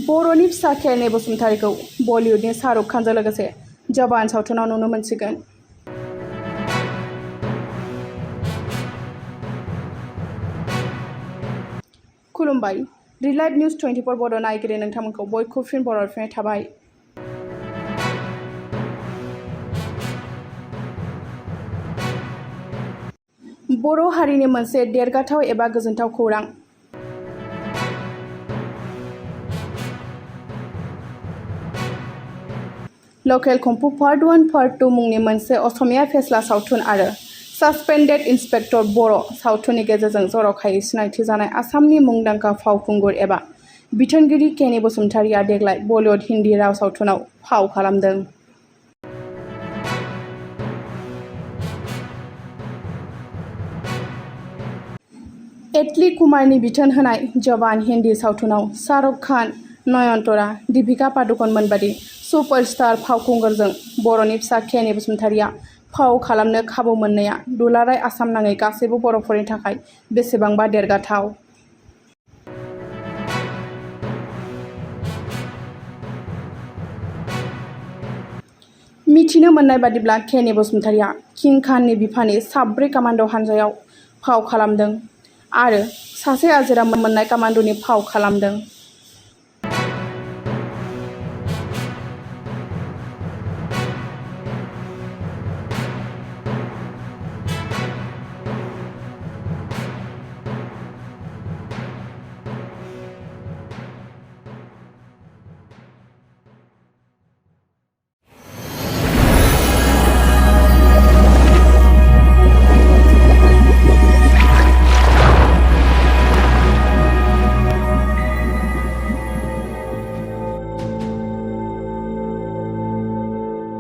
बर'नि फिसा खेरने बसुमतारीखौ बलिउडनि शाहरुख खानजों लोगोसे जवान सावथुनाव नुनो मोनसिगोन। खुलुमबाय, रिलाइभ निउज 24 बड' नायगिरि नोंथांमोनखौ बयखौबो फिन बरायफिननाय थाबाय। बर' हारिनि मोनसे देरगाथाव एबा गोजोनथाव खौरां। लकेल कम्पु पार्ट 1 पार्ट 2 मुंनि मोनसे असमिया फेस्ला सावथुन आरो सासपेन्डेड इन्सपेक्टर बर' सावथुननि गेजेरजों जर'खायै सिनायथि जानाय आसामनि मुंदांखा फावखुंगुर एबा बिथोनगिरि केनि बसुमतारीया देग्लाय बलिउड हिन्दी राव सावथुनाव फाव खालामदों। एटली कुमारनि बिथोन होनाय जवान हिन्दी सावथुनाव शाहरुख खान, नयनतारा, दीपिका पादुकण मोनबादि सुपारस्टार फावखुंगुरजों बर'नि फिसा केनि बसुमतारीया फाव खालामनो खाबु मोननाया दुलाराय आसाम नाङै गासैबो बर'फोरनि थाखाय बेसेबांबा देरगाथाव। मिथिनो मोननाय बादिब्ला केनि बसुमतारीया किं खाननि बिफानि साब्रै कामान्ड' हानजायाव फाव खालामदों आरो सासे आजिरा मोननाय कामान्ड'नि फाव खालामदों।